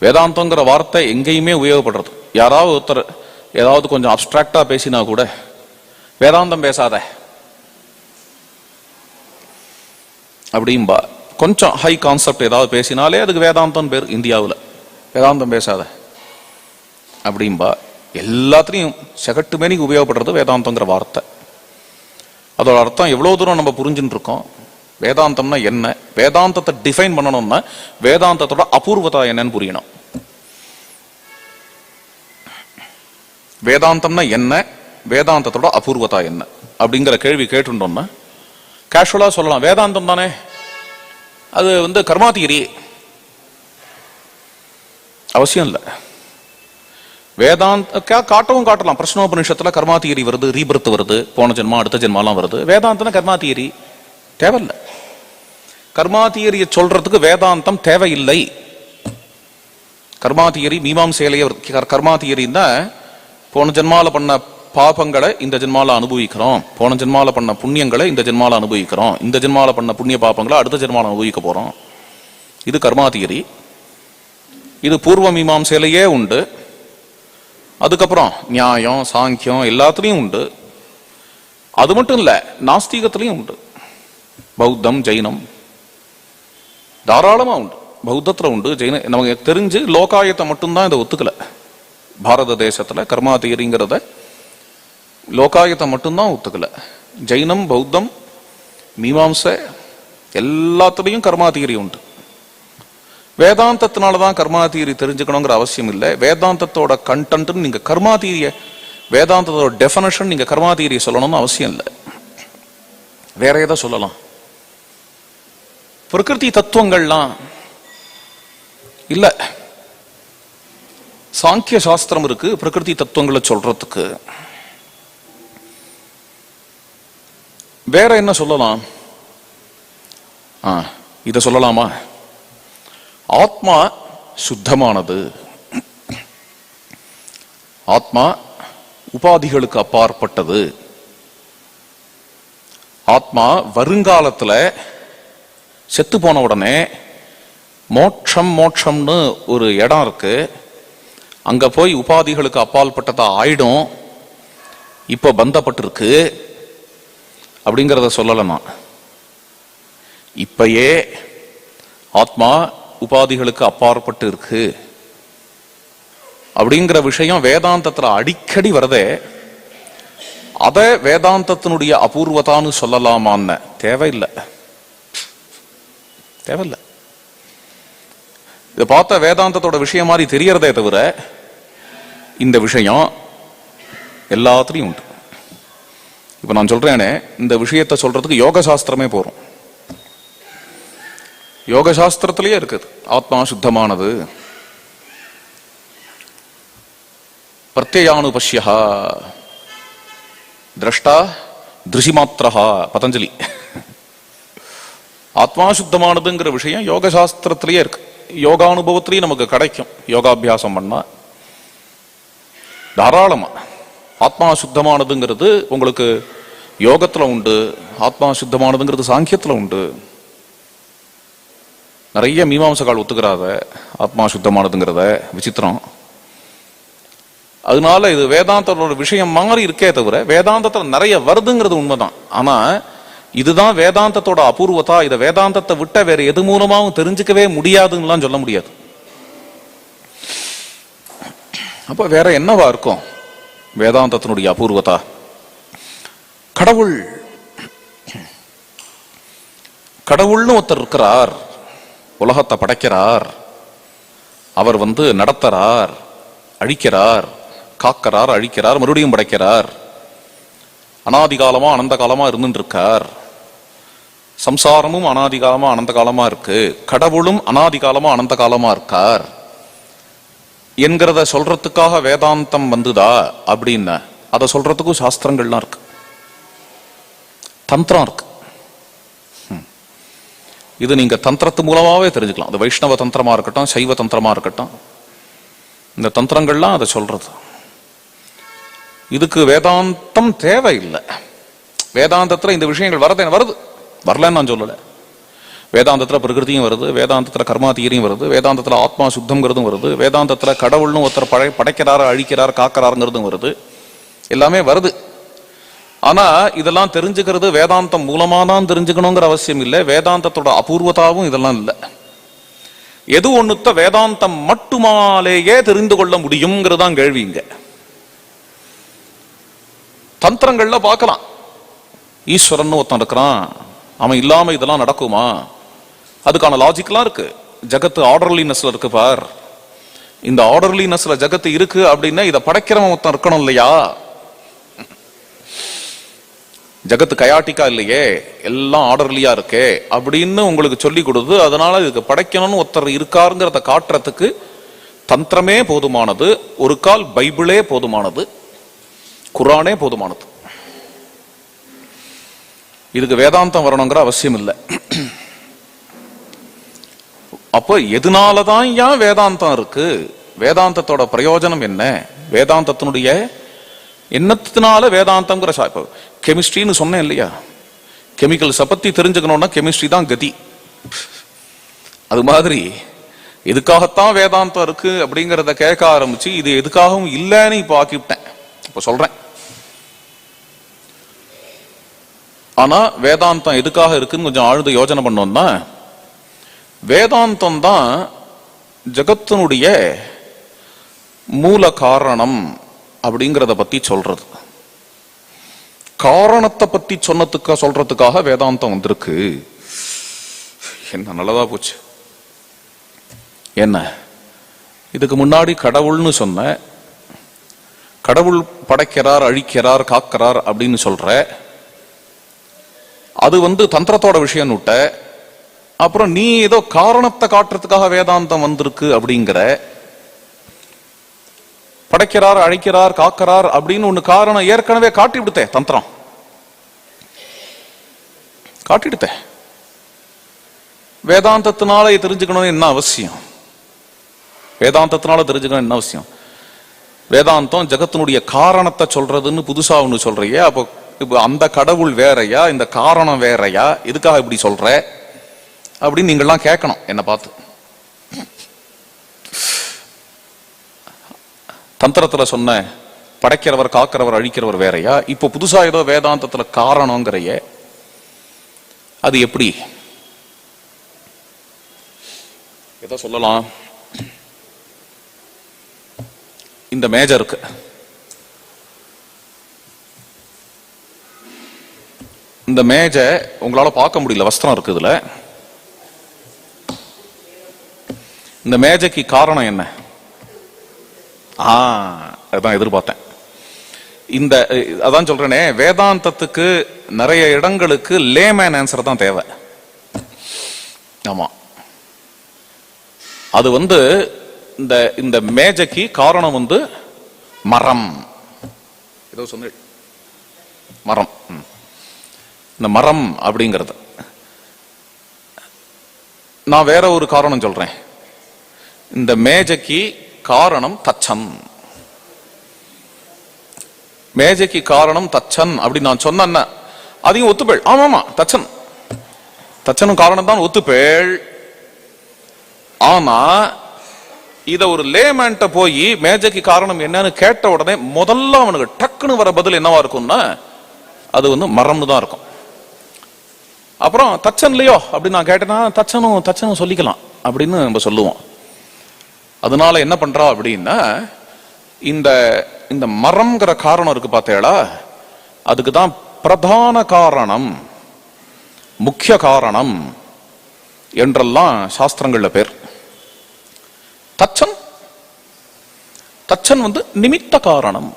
வேதாந்தங்கிற வார்த்தை எங்கேயுமே உபயோகப்படுறது. யாராவது ஒருத்தர் ஏதாவது கொஞ்சம் அப்டிராக்டா பேசினா கூட வேதாந்தம் பேசாத அப்படின்பா. கொஞ்சம் ஹை கான்செப்ட் ஏதாவது பேசினாலே அதுக்கு வேதாந்தம் பேர். இந்தியாவில் வேதாந்தம் பேசாத அப்படின்பா. எல்லாத்துலேயும் செகட்டு மேனிக்கு உபயோகப்படுறது வேதாந்தங்கிற வார்த்தை. அதோட அர்த்தம் எவ்வளோ தூரம் நம்ம புரிஞ்சுட்டு இருக்கோம். வேதாந்தம்னா என்ன, வேதாந்தத்தை டிஃபைன் பண்ணணும்னா வேதாந்தத்தோட அபூர்வதா என்னன்னு புரியணும். வேதாந்தம்னா என்ன, வேதாந்தத்தோட அபூர்வதா என்ன அப்படிங்கிற கேள்வி கேட்டுட்டோம்னா கேஷுவலா சொல்லலாம் வேதாந்தம் தானே, அது கர்மா தியரி. அவசியம் இல்லை. வேதாந்த காட்டலாம். பிரஷ்னோபனிஷத்துல கர்மா தியரி வருது, ரீபர்த் வருது, போன ஜென்மா அடுத்த ஜென்மாலாம் வருது. வேதாந்தம் கர்மா தியரி தேவையில்லை. கர்மா தியரியை சொல்றதுக்கு வேதாந்தம் தேவையில்லை. கர்மா தியரி மீமாம்சையிலேயே கர்மா தியரின்னா போன ஜென்மால பண்ண பாபங்களை இந்த ஜென்மால அனுபவிக்கிறோம், போன ஜென்மால பண்ண புண்ணியங்களை இந்த ஜென்மால அனுபவிக்கிறோம், இந்த ஜென்மால பண்ண புண்ணிய பாபங்களை அடுத்த ஜென்மால அனுபவிக்க போறோம். இது கர்மா தியரி. இது பூர்வ மீமாம்சையிலேயே உண்டு. அதுக்கப்புறம் நியாயம் சாங்கியம் எல்லாத்துலயும் உண்டு. அது மட்டும் இல்ல, நாஸ்திகத்திலையும் உண்டு. பௌத்தம் ஜெயினம் தாராளமா உண்டு. பௌத்தத்துல உண்டு, ஜெயின நமக்கு தெரிஞ்சு லோகாயத்தை மட்டும்தான் இதை ஒத்துக்கல. பாரத தேசத்துல கர்மா தியரிங்கிறத லோகாயத்தை மட்டும்தான் ஒத்துக்கல. ஜெயினம் பௌத்தம் மீமாம்சை எல்லாத்துலயும் கர்மா தியரி உண்டு. வேதாந்தத்தினாலதான் கர்மா தியரி தெரிஞ்சுக்கணுங்கிற அவசியம் இல்லை. வேதாந்தத்தோட கண்டென்ட் நீங்க கர்மா தியரிய, வேதாந்தத்தோட டெஃபினேஷன் நீங்க கர்மா தியரியை சொல்லணும்னு அவசியம் இல்லை. வேற எதை சொல்லலாம்? பிரகிருதி தத்துவங்கள்லாம் இல்ல. சாங்கிய சாஸ்திரம் இருக்கு பிரகிருதி தத்துவங்களை சொல்றதுக்கு. வேற என்ன சொல்லலாம்? இத சொல்லலாமா? ஆத்மா சுத்தமானது, ஆத்மா உபாதிகளுக்கு அப்பாற்பட்டது, ஆத்மா வருங்காலத்துல செத்து போன உடனே மோட்சம்னு ஒரு இடம் இருக்கு, அங்க போய் உபாதிகளுக்கு அப்பால் பட்டதா ஆயிடும், இப்ப பந்தப்பட்டிருக்கு அப்படிங்கிறத சொல்லலமா. இப்பயே ஆத்மா உபாதிகளுக்கு அப்பாற்பட்டு இருக்கு அப்படிங்கிற விஷயம் வேதாந்தத்துல அடிக்கடி வரதே. அத வேதாந்தத்தினுடைய அபூர்வதான்னு சொல்லலாமான்னு தேவையில்லை. தேவையில்லை. இதை பார்த்த வேதாந்தத்தோட விஷயம் மாதிரி தெரியறதே தவிர இந்த விஷயம் எல்லாத்துலயும் உண்டு. இப்ப நான் சொல்றேனே, இந்த விஷயத்தை சொல்றதுக்கு யோக சாஸ்திரமே போறோம். யோக சாஸ்திரத்திலேயே இருக்குது ஆத்மா சுத்தமானது. பிரத்யானுபஷ்யா திரஷ்டா திருஷிமாத்திரஹா பதஞ்சலி. ஆத்மா சுத்தமானதுங்கிற விஷயம் யோக சாஸ்திரத்திலேயே இருக்கு. யோகானுபவத்திலேயே நமக்கு கிடைக்கும். யோகாபியாசம் பண்ணா தாராளமா ஆத்மா சுத்தமானதுங்கிறது உங்களுக்கு யோகத்துல உண்டு, ஆத்மா சுத்தமானதுங்கிறது சாங்கியத்துல உண்டு. நிறைய மீமாம்சகால் ஒத்துக்கிறாத ஆத்மா சுத்தமானதுங்கிறத. விசித்திரம். அதனால இது வேதாந்தத்தோட விஷயம் மாறி இருக்கே தவிர வேதாந்தத்துல நிறைய வருதுங்கிறது உண்மைதான். ஆனா இதுதான் வேதாந்தத்தோட அபூர்வதா. இதை வேதாந்தத்தை விட்ட வேற எது மூலமாவும் தெரிஞ்சுக்கவே முடியாதுன்னு சொல்ல முடியாது. அப்ப வேற என்னவா இருக்கும் வேதாந்தத்தினுடைய அபூர்வதா? கடவுள், கடவுள்னு ஒருத்தர் இருக்கிறார், உலகத்தை படைக்கிறார். அவர் நடத்துறார், அழிக்கிறார், காக்கிறார், அழிக்கிறார், மறுபடியும் படைக்கிறார். அனாதிகாலமா அனந்த காலமா இருந்துட்டு இருக்கார். சம்சாரமும் அனாதிகாலமா அனந்த காலமா இருக்கு, கடவுளும் அனாதிகாலமா அனந்த காலமா இருக்கார் என்கிறத சொல்றதுக்காக வேதாந்தம் வந்துதா அப்படின்னு அதை சொல்றதுக்கும் சாஸ்திரங்கள்லாம் இருக்கு, தந்திரம் இருக்கு. இது நீங்க தந்திரத்து மூலமாவே தெரிஞ்சுக்கலாம். அது வைஷ்ணவ தந்திரமா இருக்கட்டும், சைவ தந்திரமா இருக்கட்டும், இந்த தந்திரங்கள்லாம் அதை சொல்றது. இதுக்கு வேதாந்தம் தேவையில்லை. வேதாந்தத்துல இந்த விஷயங்கள் வருது, வரலன்னு நான் சொல்லல. வேதாந்தத்துல பிரகிருதியும் வருது, வேதாந்தத்துல கர்மா தியரியும் வருது, வேதாந்தத்துல ஆத்மா சுத்தம்ங்கிறதும் வருது, வேதாந்தத்துல கடவுள்னு ஒருத்தர் படைக்கிறாரு, அழிக்கிறார், காக்கிறாருங்கிறதும் வருது. எல்லாமே வருது. ஆனா இதெல்லாம் தெரிஞ்சுக்கிறது வேதாந்தம் மூலமா தான் தெரிஞ்சுக்கணுங்கிற அவசியம் இல்லை. வேதாந்தத்தோட அபூர்வதாவும் இதெல்லாம் இல்லை. எது ஒண்ணுத்த வேதாந்தம் மட்டுமாலேயே தெரிந்து கொள்ள முடியுங்கிறதான் கேள்விங்க. தந்திரங்கள்ல பார்க்கலாம், ஈஸ்வரன் ஒருத்தன் இருக்கிறான், அவன் இல்லாம இதெல்லாம் நடக்குமா? அதுக்கான லாஜிக்லாம் இருக்கு. ஜகத்து ஆர்டர்லினஸ்ல இருக்கு பார். இந்த ஆர்டர்லினஸ்ல ஜகத்து இருக்கு அப்படின்னா இதை படைக்கிறவன் ஒருத்தன் இருக்கணும் இல்லையா? ஜகத்து கயாட்டிக்கா இல்லையே, எல்லாம் ஆர்டர்லியா இருக்கே அப்படின்னு உங்களுக்கு சொல்லி கொடுத்து, அதனால இதுக்கு படைக்கணும்னு ஒருத்தர் இருக்காருங்கிறத காட்டுறதுக்கு தந்திரமே போதுமானது. ஒரு கால் பைபிளே போதுமானது, குரானே போதுமானது. இதுக்கு வேதாந்தம் வரணுங்கிற அவசியம் இல்லை. அப்போ எதனாலதான் ஏன் வேதாந்தம் இருக்கு? வேதாந்தத்தோட பிரயோஜனம் என்ன? வேதாந்தத்தினுடைய என்னத்தினால வேதாந்தம்ங்கிற கெமிஸ்ட்ரின்னு சொன்னேன் இல்லையா? கெமிக்கல்ஸை பத்தி தெரிஞ்சுக்கணும்னா கெமிஸ்ட்ரி தான் கதி. அது மாதிரி எதுக்காகத்தான் வேதாந்தம் இருக்கு அப்படிங்கிறத கேட்க ஆரம்பிச்சு இது எதுக்காகவும் இல்லைன்னு இப்ப ஆக்கிவிட்டேன். இப்ப சொல்றேன். ஆனா வேதாந்தம் எதுக்காக இருக்குன்னு கொஞ்சம் ஆழ்ந்து யோசனை பண்ணோம்னா, வேதாந்தம் தான் ஜகத்தினுடைய மூல காரணம் அப்படிங்கிறத பத்தி சொல்றது. காரணத்தை பத்தி சொல்றதுக்காக வேதாந்தம் வந்திருக்கு. என்ன நல்லதா போச்சு. என்ன இதுக்கு முன்னாடி கடவுள்னு சொன்ன, கடவுள் படைக்கிறார், அழிக்கிறார், காக்கிறார் அப்படின்னு சொல்ற, அது தந்திரத்தோட விஷயம் விட்ட. அப்புறம் நீ ஏதோ காரணத்தை காட்டுறதுக்காக வேதாந்தம் வந்திருக்கு அப்படிங்கிற. படைக்கிறார், அழிக்கிறார், காக்கிறார் அப்படின்னு ஒண்ணு காரணம் ஏற்கனவே காட்டி விடுத்தே. தந்திரம் காட்டிடுத்த. வேதாந்தத்தினால தெரிஞ்சுக்கணும் என்ன அவசியம்? வேதாந்தத்தினால தெரிஞ்சுக்கணும் என்ன அவசியம்? வேதாந்தம் ஜகத்தினுடைய காரணத்தை சொல்றதுன்னு புதுசா ஒண்ணு சொல்றியே. அப்போ அந்த கடவுள் வேறையா, இந்த காரணம் வேறையா, எதுக்காக இப்படி சொல்ற அப்படின்னு நீங்கள்லாம் கேட்கணும் என்ன பார்த்து. தந்திரத்துல சொன்ன படைக்கிறவர், காக்கிறவர், அழிக்கிறவர் வேறையா, இப்ப புதுசா ஏதோ வேதாந்தத்துல காரணங்கிறைய, அது எப்படி? எதை சொல்லலாம்? இந்த மேஜை இருக்கு, இந்த மேஜை உங்களால பார்க்க முடியல, வஸ்திரம் இருக்கு இதுல. இந்த மேஜைக்கு காரணம் என்ன? அதான் எதிர்பார்த்தேன். இந்த அதான் சொல்றேனே, வேதாந்தத்துக்கு நிறைய இடங்களுக்கு லேமேன் ஆன்சர் தான் தேவை. ஆமா, அது இந்த இந்த மேஜைக்கு காரணம் மரம். ஏதோ சொன்ன மரம். இந்த மரம் அப்படிங்கிறது நான் வேற ஒரு காரணம் சொல்றேன். இந்த மேஜைக்கு காரணம் தச்சன். மேஜைக்கு காரணம் தச்சன் அப்படி நான் சொன்ன அதையும் ஒத்துப்பேள். ஆமாமா, தச்சன், தச்சனும் காரணம் தான் ஒத்துப்பேள். ஆனா இத ஒரு லேமேன்ட்ட போய் மேஜைக்கு காரணம் என்னன்னு கேட்ட உடனே முதல்ல அவனுக்கு டக்குன்னு வர பதில் என்னவா இருக்கும்னா அது மரம்னு தான் இருக்கும். அப்புறம் தச்சன் இல்லையோ அப்படின்னு நான் கேட்டேன்னா தச்சனும் சொல்லிக்கலாம் அப்படின்னு நம்ம சொல்லுவோம். அதனால என்ன பண்றா அப்படின்னா, இந்த இந்த மரம்ங்கிற காரணம் இருக்கு பார்த்தேளா, அதுக்கு தான் பிரதான காரணம், முக்கிய காரணம் என்றெல்லாம் சாஸ்திரங்கள்ல பேர். தச்சன் தச்சன் நிமித்த காரணம்.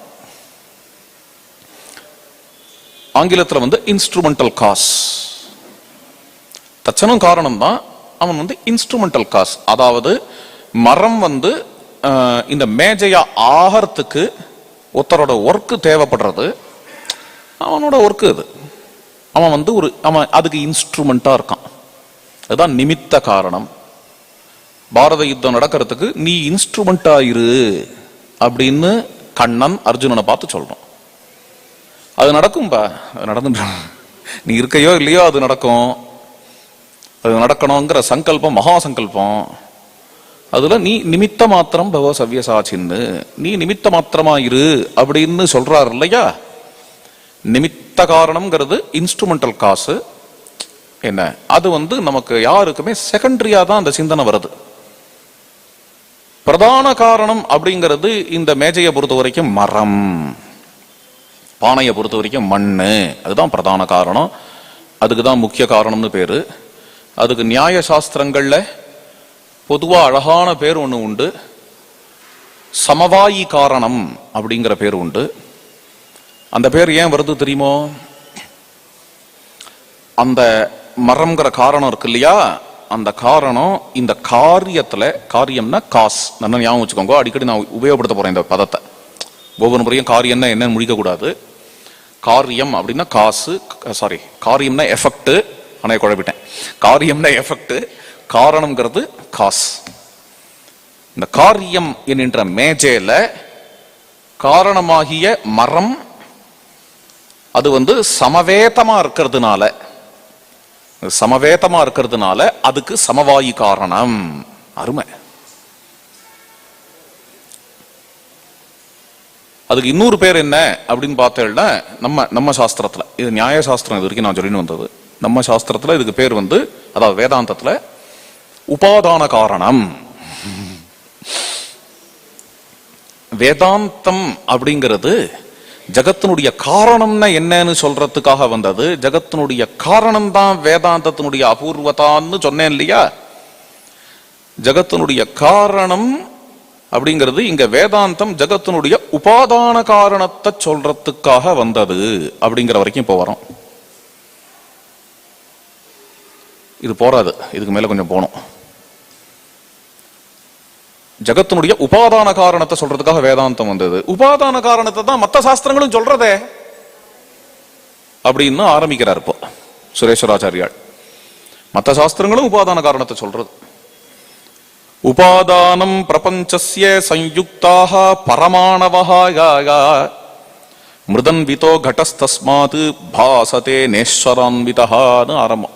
ஆங்கிலத்துல இன்ஸ்ட்ருமெண்டல் காஸ். தச்சனும் காரணம் தான், அவன் இன்ஸ்ட்ருமெண்டல் காஸ். அதாவது மரம் இந்த மேஜையா ஆகிறதுக்கு ஒருத்தரோட ஒர்க்கு தேவைப்படுறது, அவனோட ஒர்க்கு அது. அவன் அவன் அதுக்கு இன்ஸ்ட்ருமெண்டா இருக்கான். அதுதான் நிமித்த காரணம். பாரத யுத்தம் நடக்கிறதுக்கு நீ இன்ஸ்ட்ருமெண்டா இரு அப்படின்னு கண்ணன் அர்ஜுனனை பார்த்து சொல்றான். அது நடக்கும்பா, அது நடந்து, நீ இருக்கையோ இல்லையோ அது நடக்கும். அது நடக்கணுங்கிற சங்கல்பம் மகா சங்கல்பம். அதுல நீ நிமித்த மாத்திரம் பவ சவ்யசாச்சின்னு, நீ நிமித்த மாத்திரமா இரு அப்படின்னு சொல்றாரு இல்லையா. நிமித்த காரணம்ங்கிறது இன்ஸ்ட்ருமெண்டல் காசு. என்ன அது நமக்கு யாருக்குமே செகண்டரியா தான் அந்த சிந்தனை வருது. பிரதான காரணம் அப்படிங்கிறது இந்த மேஜையை பொறுத்த வரைக்கும் மரம், பானையை பொறுத்த வரைக்கும் மண்ணு, அதுதான் பிரதான காரணம். அதுக்குதான் முக்கிய காரணம்னு பேரு. அதுக்கு நியாய சாஸ்திரங்கள்ல பொதுவா அழகான பேர் ஒண்ணு உண்டு, சமவாயி காரணம் அப்படிங்கிற பேர் உண்டு. அந்த பேர் ஏன் வருது தெரியுமோ? அந்த மரம்ங்கிற காரணம் இருக்கு இல்லையா, அந்த காரணம் இந்த காரியத்துல, காரியம்னா காஸ், நல்லா ஞாபகம் வச்சுக்கோங்க. அடிக்கடி நான் உபயோகப்படுத்த போறேன் இந்த பதத்தை. ஒவ்வொரு முறையும் காரியம்னா என்னன்னு முடிக்க கூடாது. காரியம் அப்படின்னா காசு, சாரி காரியம்னா எஃபெக்ட், ஆனா குழப்பிட்டேன். காரியம்னா எஃபெக்ட், காரணம்ங்கிறது காஸ். இந்த காரியம் என்கின்ற மேஜையில காரணமாகிய மரம் அது சமவேதமா இருக்கிறதுனால, சமவேதமா இருக்கிறதுனால அதுக்கு சமவாயி காரணம். அருமை. அதுக்கு இன்னொரு பேர் என்ன அப்படின்னு பார்த்தேன்னா, நம்ம சாஸ்திரத்துல, இது நியாய சாஸ்திரம் இது வரைக்கும் நான் சொல்லிட்டு வந்தது, நம்ம சாஸ்திரத்துல இதுக்கு பேர் அதாவது வேதாந்தத்துல உபாதான காரணம். வேதாந்தம் அப்படிங்கிறது ஜகத்தினுடைய காரணம்னா என்னன்னு சொல்றதுக்காக வந்தது. ஜகத்தினுடைய காரணம் தான் வேதாந்தத்தினுடைய அபூர்வதான்னு சொன்னேன் இல்லையா. ஜகத்தினுடைய காரணம் அப்படிங்கிறது இங்க வேதாந்தம் ஜகத்தினுடைய உபாதான காரணத்தை சொல்றதுக்காக வந்தது அப்படிங்கிற வரைக்கும் இப்போ வரோம். இது போராது, இதுக்கு மேல கொஞ்சம் போனோம். ஜகத்தினுடைய உபாதான காரணத்தை சொல்றதுக்காக வேதாந்தம் வந்தது. உபாதான காரணத்தை தான் மற்ற சாஸ்திரங்களும் சொல்றதே அப்படின்னு ஆரம்பிக்கிறார் இப்போ சுரேஸ்வராச்சாரியால். மற்ற சாஸ்திரங்களும் உபாதான காரணத்தை சொல்றது. உபாதானம் பிரபஞ்சஸ்ய சயுக்தாக பரமாணவஹ மிருதன்விதோ கடஸ்தஸ்மாத் பாசதே நேஸ்வரான்விதஹான்னு ஆரம்பம்.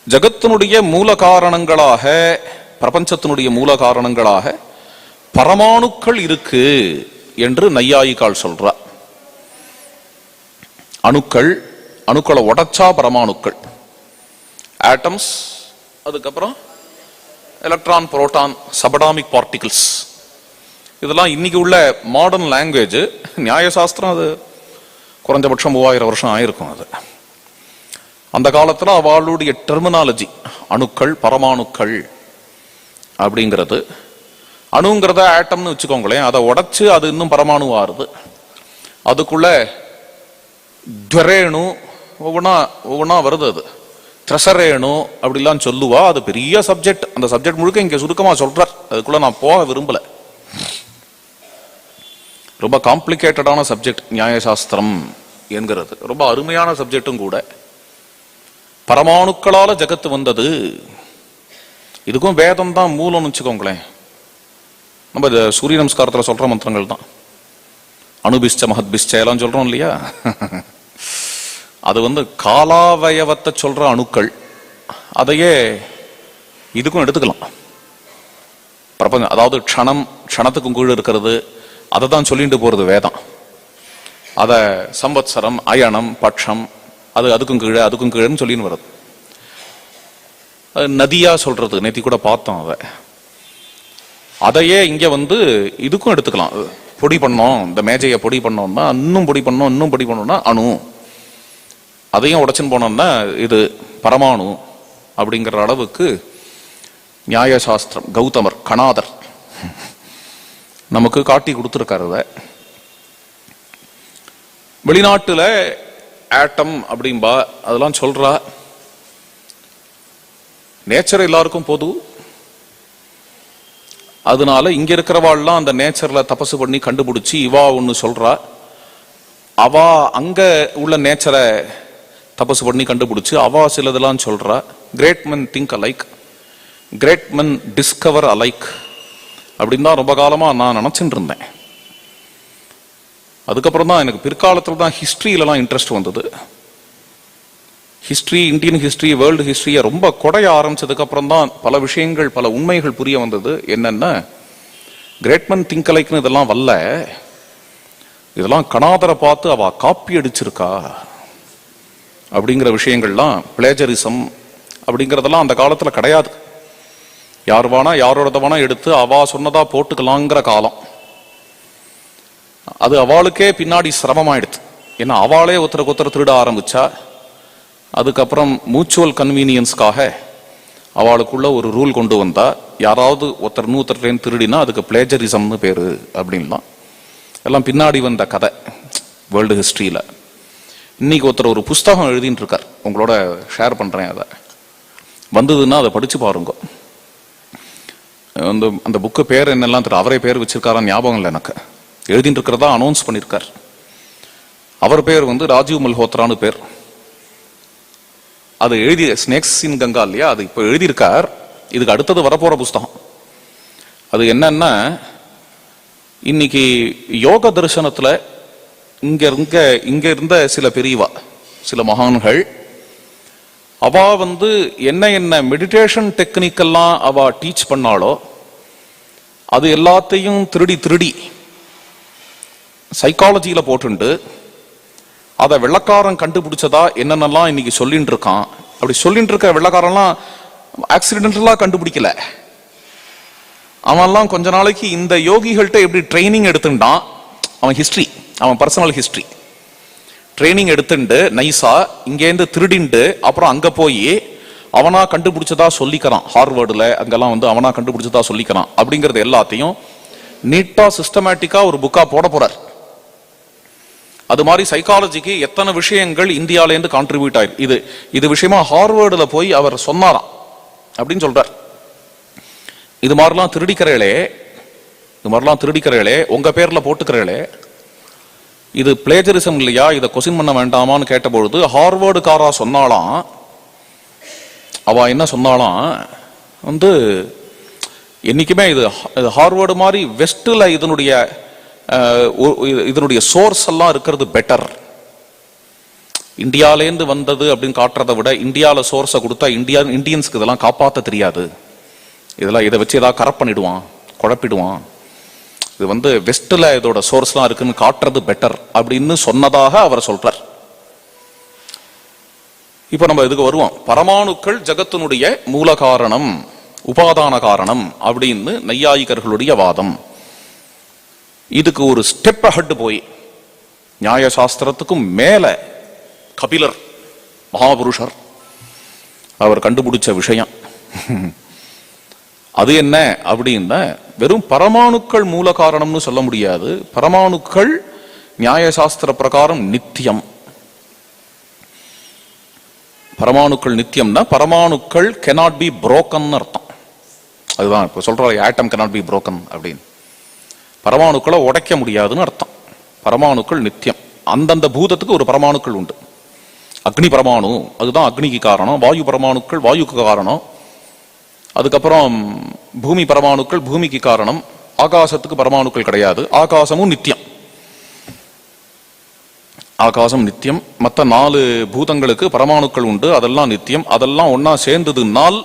ஜகத்தினுடைய மூல காரணங்களாக, பிரபஞ்சத்தினுடைய மூல காரணங்களாக பரமாணுக்கள் இருக்கு என்று நையாயிகால் சொல்ற. அணுக்கள், அணுக்களை உடைச்சா பரமாணுக்கள், ஆட்டம்ஸ், அதுக்கப்புறம் எலக்ட்ரான், புரோட்டான், சபடாமிக் பார்ட்டிகிள்ஸ். இதெல்லாம் இன்னைக்கு உள்ள மாடர்ன் லாங்குவேஜ். நியாயசாஸ்திரம் அது குறைஞ்சபட்சம் 3000 வருஷம் ஆயிருக்கும். அது அந்த காலத்துல அவளுடைய டெர்மினாலஜி அணுக்கள், பரமாணுக்கள் அப்படிங்கிறது. அணுங்கிறத ஆட்டம்னு வச்சுக்கோங்களேன், அதை உடைச்சு அது இன்னும் பரமாணுவாருது. அதுக்குள்ள துவரேணு ஒவ்வொன்னா வருது. அது திரசரேணு அப்படிலாம் சொல்லுவா. அது பெரிய சப்ஜெக்ட். அந்த சப்ஜெக்ட் முழுக்க இங்க சுருக்கமா சொல்றார். அதுக்குள்ள நான் போக விரும்பல. ரொம்ப காம்ப்ளிகேட்டடான சப்ஜெக்ட் நியாயசாஸ்திரம் என்கிறது. ரொம்ப அருமையான சப்ஜெக்டும் கூட. பரமாணுக்களால ஜகத்து வந்தது. இதுக்கும் வேதம் தான் மூலம்னு வச்சுக்கோங்களேன். நம்ம சூரிய நமஸ்காரத்துல சொல்ற மந்திரங்கள் தான். அணுபிஷ்ட மகத்பிஷ்ட எல்லாம் சொல்றோம் இல்லையா. அது காலாவயவத்தை சொல்ற அணுக்கள். அதையே இதுக்கும் எடுத்துக்கலாம். பிரபஞ்சம் அதாவது க்ஷணத்துக்கும் கீழ் இருக்கிறது, அதை தான் சொல்லிட்டு போறது வேதம். அத சம்பத்சரம், அயனம், பட்சம், அது அதுக்கும் கீழே அதுக்கும் கீழேன்னு சொல்லின்னு வருது. நதியா சொல்றது நேத்தி கூட பார்த்தோம். அதையே இங்க இதுக்கும் எடுத்துக்கலாம். பொடி பண்ணோம், இந்த மேஜையை பொடி பண்ணோம்னா இன்னும் பொடி பண்ணோம், இன்னும் பொடி பண்ணோம்னா அணு. அதையும் உடைச்சுன்னு போனோம்னா இது பரமாணு அப்படிங்கிற அளவுக்கு நியாயசாஸ்திரம் கௌதமர், கணாதர் நமக்கு காட்டி கொடுத்துருக்காரு. வெளிநாட்டுல ஆட்டம் அப்படின்பா, அதெல்லாம் சொல்றா. நேச்சர் எல்லாருக்கும் பொது. அதனால இங்க இருக்கிறவாள்லாம் அந்த நேச்சர்ல தபசு பண்ணி கண்டுபிடிச்சு இவா ஒண்ணு சொல்றா. அவா அங்க உள்ள நேச்சரை தபசு பண்ணி கண்டுபிடிச்சு அவா சிலதெல்லாம் சொல்றா. Great men think alike, great men discover alike அப்படின்னு தான் ரொம்ப காலமா நான் நினைச்சுட்டு இருந்தேன். அதுக்கப்புறம் தான் எனக்கு பிற்காலத்தில் தான் ஹிஸ்டரியிலலாம் இன்ட்ரெஸ்ட் வந்தது. ஹிஸ்டரி, இந்தியன் ஹிஸ்டரி, வேர்ல்டு ஹிஸ்டரியை ரொம்ப குறைய ஆரம்பிச்சதுக்கு அப்புறம் தான் பல விஷயங்கள், பல உண்மைகள் புரிய வந்தது. என்னன்னா, கிரேட்மன் திங்கலைக்குன்னு இதெல்லாம் வரல, இதெல்லாம் கனாதரை பார்த்து அவ காப்பி அடிச்சிருக்கா அப்படிங்கிற விஷயங்கள்லாம், பிளேஜரிசம் அப்படிங்கிறதெல்லாம் அந்த காலத்துல கிடையாது. யார் வேணா யாரோட வேணா எடுத்து அவா சொன்னதா போட்டுக்கலாங்கிற காலம் அது. அவளுக்கே பின்னாடி சிரமமாயிடுது. ஏன்னா அவளே ஒருத்தருக்கு ஒருத்தர் திருட ஆரம்பிச்சா, அதுக்கப்புறம் மியூச்சுவல் கன்வீனியன்ஸ்க்காக அவளுக்குள்ள ஒரு ரூல் கொண்டு வந்தா, யாராவது ஒருத்தர் இன்னொருத்தர் திருடினா அதுக்கு பிளேஜரிசம்னு பேரு அப்படின்லாம் எல்லாம் பின்னாடி வந்த கதை வேர்ல்டு ஹிஸ்டரியில. இன்னைக்கு ஒருத்தர் ஒரு புஸ்தகம் எழுதிட்டு இருக்கார், உங்களோட ஷேர் பண்றேன். அதை வந்ததுன்னா அதை படிச்சு பாருங்க. அந்த புக்கு பேர் என்னெல்லாம் தெரியும், அவரே பேர் வச்சிருக்காரா ஞாபகம் இல்லை எனக்கு. எழுதிட்டு இருக்கிறதா அனௌன்ஸ் பண்ணிருக்கார். அவர் பேர் ராஜீவ் மல்ஹோத்ரான்னு பேர். அது எழுதி ஸ்னேக்ஸ் இன் கங்கா இல்லையா, அது இப்ப எழுதியிருக்கார். இதுக்கு அடுத்தது வரப்போற புஸ்தகம். அது என்னன்னா, இன்னைக்கு யோக தரிசனத்துல இங்க இருந்த சில பெரியவா, சில மகான்கள், அவ என்ன மெடிடேஷன் டெக்னிக் எல்லாம் அவ டீச் பண்ணாலோ அது எல்லாத்தையும் திருடி சைக்காலஜியில போட்டு அதை வெள்ளக்காரன் கண்டுபிடிச்சதா என்னென்னலாம் இன்னைக்கு சொல்லிட்டு இருக்கான். அப்படி சொல்லிட்டு இருக்க வெள்ளக்காரன்லாம் ஆக்சிடென்டலா கண்டுபிடிக்கல. அவன்லாம் கொஞ்ச நாளைக்கு இந்த யோகிகள்கிட்ட எப்படி ட்ரைனிங் எடுத்துட்டான், அவன் ஹிஸ்டரி, அவன் பர்சனல் ஹிஸ்டரி ட்ரைனிங் எடுத்துட்டு நைஸா இங்கேருந்து திருடிண்டு அப்புறம் அங்க போய் அவனா கண்டுபிடிச்சதா சொல்லிக்கிறான். ஹார்வர்டுல அங்கெல்லாம் அவனா கண்டுபிடிச்சதா சொல்லிக்கிறான். அப்படிங்கறது எல்லாத்தையும் நீட்டா சிஸ்டமேட்டிக்கா ஒரு புக்கா போட போறார். அது மாதிரி சைக்காலஜிக்கு எத்தனை விஷயங்கள் இந்தியால இருந்து கான்ட்ரிபியூட் ஆயிருக்கு. இது விஷயமா ஹார்வர்டுல போய் அவர் சொன்னாராம் அப்படின்னு சொல்றார். இது மாதிரிலாம் திருடிக்கிறீங்களே, உங்க பேர்ல போட்டுக்கிறீங்களே, இது பிளேஜரிசம் இல்லையா, இதை கொஸ்டின் பண்ண வேண்டாமான்னு கேட்டபொழுது ஹார்வர்டுக்காரா சொன்னாலாம், அவ என்ன சொன்னாலாம், என்னைக்குமே இது ஹார்வர்டு மாதிரி வெஸ்ட்ல இதனுடைய சோர்ஸ் எல்லாம் இருக்கிறது பெட்டர். இந்தியாலேருந்து வந்தது அப்படின்னு காட்டுறதை விட இந்தியால சோர்ஸை கொடுத்தா இந்தியன்ஸ்க்கு இதெல்லாம் காப்பாற்ற தெரியாது, இதை வச்சு ஏதாவது கரெக்ட் பண்ணிடுவான், குழப்பிடுவான். இது வெஸ்ட்ல இதோட சோர்ஸ்லாம் இருக்குன்னு காட்டுறது பெட்டர் அப்படின்னு சொன்னதாக அவர் சொல்றார். இப்ப நம்ம இதுக்கு வருவோம். பரமாணுக்கள் ஜகத்தினுடைய மூல காரணம், உபாதான காரணம் அப்படின்னு நையாயிகர்களுடைய வாதம். இதுக்கு ஒரு ஸ்டெப் அஹெட் போய் நியாய சாஸ்திரத்துக்கும் மேல கபிலர் மகாபுருஷர் அவர் கண்டுபிடிச்ச விஷயம். அது என்ன அப்படின்னா, வெறும் பரமாணுக்கள் மூல காரணம்னு சொல்ல முடியாது. பரமாணுக்கள் நியாய சாஸ்திர பிரகாரம் நித்தியம். பரமாணுக்கள் நித்தியம்னா பரமாணுக்கள் cannot be broken அர்த்தம். அதுதான் இப்ப சொல்ற ஆட்டம் cannot be broken அப்படின்னு. பரமாணுக்களை உடைக்க முடியாதுன்னு அர்த்தம். பரமாணுக்கள் நித்தியம். அந்தந்த பூதத்துக்கு ஒரு பரமாணுக்கள் உண்டு. அக்னி பரமாணு அதுதான் அக்னிக்கு காரணம், வாயு பரமாணுக்கள் வாயுக்கு காரணம், அதுக்கப்புறம் பூமி பரமாணுக்கள் பூமிக்கு காரணம், ஆகாசத்துக்கு பரமாணுக்கள் கிடையாது, ஆகாசமும் நித்தியம். ஆகாசம் நித்தியம். மற்ற 4 பூதங்களுக்கு பரமாணுக்கள் உண்டு, அதெல்லாம் நித்தியம். அதெல்லாம் ஒன்னா சேர்ந்ததுனால்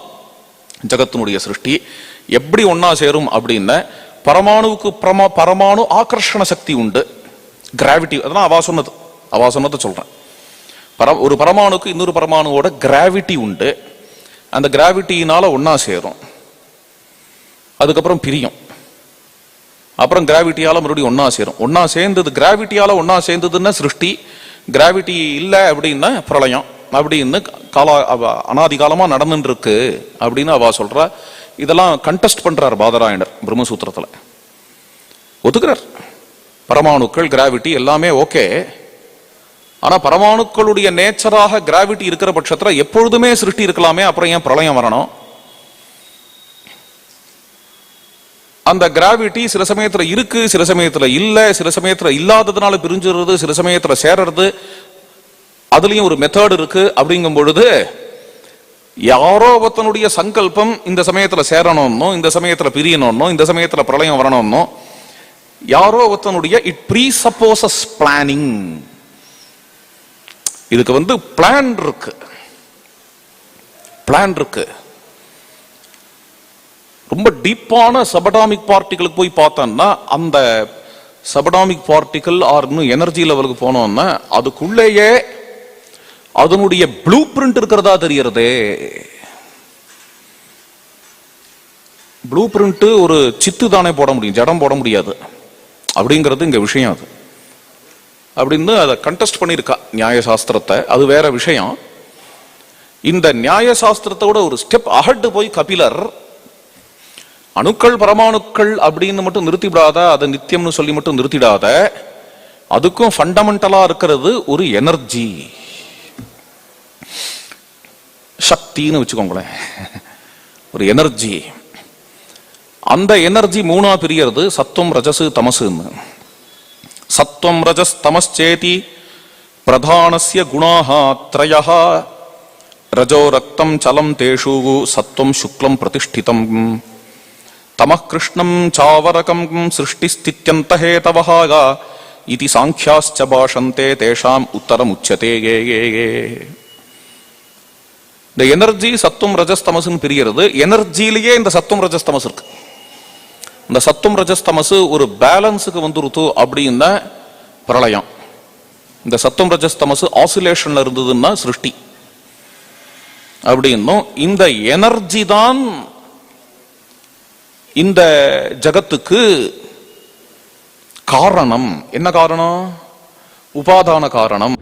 ஜகத்தினுடைய சிருஷ்டி. எப்படி ஒன்னா சேரும் அப்படின்னா, பரமாணுவுக்கு பரமாணு ஆகர்ஷண சக்தி உண்டு, கிராவிட்டி. அதெல்லாம் அவா சொன்னதை சொல்றேன். ஒரு பரமாணுக்கு இன்னொரு பரமாணுவோட கிராவிட்டி உண்டு. அந்த கிராவிட்டியினால ஒன்னா சேரும், அதுக்கப்புறம் பிரியும், அப்புறம் கிராவிட்டியால மறுபடியும் ஒன்னா சேரும். ஒன்னா சேர்ந்தது கிராவிட்டியால ஒன்னா சேர்ந்ததுன்னா சிருஷ்டி, கிராவிட்டி இல்லை அப்படின்னா பிரளயம் அப்படின்னு அனாதி காலமா நடந்துட்டு இருக்கு அப்படின்னு அவ சொல்ற. இதெல்லாம் கண்டெஸ்ட் பண்றார் பாதராயணர் பிரம்மசூத்திரத்துல. ஒத்துக்கிறார் பரமாணுக்கள் கிராவிட்டி எல்லாமே ஓகே. ஆனா பரமாணுக்களுடைய நேச்சராக கிராவிட்டி இருக்கிற பட்சத்துல எப்பொழுதுமே சிருஷ்டி இருக்கலாமே, அப்புறம் ஏன் பிரளயம் வரணும்? அந்த கிராவிட்டி சில சமயத்துல இருக்கு, சில சமயத்துல இல்ல, சில சமயத்துல இல்லாததுனால பிரிஞ்சுறது, சில சமயத்துல சேரறது. அதுலயும் ஒரு மெத்தட் இருக்கு. அப்படிங்கும் பொழுது யாரோ ஒருத்தனுடைய சங்கல்பம் இந்த சமயத்துல சேரணும்னோ, இந்த சமயத்துல பிரியணும்னோ, இந்த சமயத்துல பிரளயம் வரணும்னோ, யாரோ ஒருத்தனுடைய இட் ப்ரீசப்போசஸ் பிளானிங். இதுக்கு பிளான் இருக்கு. பிளான் இருக்கு. ரொம்ப டீப்பான சபடாமிக் பார்ட்டிகளுக்கு போய் பார்த்தோம்னா அந்த சபடாமிக் பார்ட்டிகல் ஆர் இன்னும் எனர்ஜி லெவலுக்கு போனோம்னா அதுக்குள்ளேயே அதனுடைய ப்ளூ பிரிண்ட் இருக்கிறதா தெரியறதே. ப்ளூ பிரிண்ட் ஒரு சித்து தானே போட முடியும், ஜடம் போட முடியாது அப்படிங்கிறது இங்க விஷயம். அது அப்படின்னு அதை கண்டெஸ்ட் பண்ணியிருக்கா நியாயசாஸ்திரத்தை, அது வேற விஷயம். இந்த நியாயசாஸ்திரத்தோட ஒரு ஸ்டெப் அஹட் போய் கபிலர் அணுக்கள் பரமாணுக்கள் அப்படின்னு மட்டும் நிறுத்திவிடாத, அதை நித்தியம்னு சொல்லி மட்டும் நிறுத்திடாத, அதுக்கும் ஃபண்டமெண்டலா இருக்கிறது ஒரு எனர்ஜி, சக்தின்னு வச்சுக்கோங்களேன், ஒரு எனர்ஜி. அந்த எனர்ஜி மூணா பிரியறது, சத்துவம் ரஜசு தமசுன்னு. சத்துவம் ரஜஸ் தமஸ்சேதி பிரதானஸ்ய குணாஹ த்ரயஹ ரஜோ ரக்தம் சலம் தேஷு சத்துவம் சுக்லம் பிரதிஷ்டிதம் தமः கிருஷ்ணம் சாவரகம் சிருஷ்டிஸ்தித்யந்தஹேதவஹ இதி சாங்கியாஸ்ச பாஷந்தே தேஷாம் உத்தரம் உச்சதே. இந்த எனர்ஜி சத்துவம் ரஜஸ் தமசுன்னு பிரியறது. எனர்ஜிலேயே இந்த சத்துவம் ரஜஸ் தமசு இருக்கு. இந்த சத்துவம் ரஜஸ் தமசு ஒரு பேலன்ஸுக்கு வந்துருத்து அப்படின்னா பிரளயம். இந்த சத்துவம் ரஜஸ் தமசு ஆசிலேஷன்ல இருந்ததுன்னா சிருஷ்டி அப்படின்னும். இந்த எனர்ஜி தான் இந்த ஜகத்துக்கு காரணம். என்ன காரணம்? உபாதான காரணம்.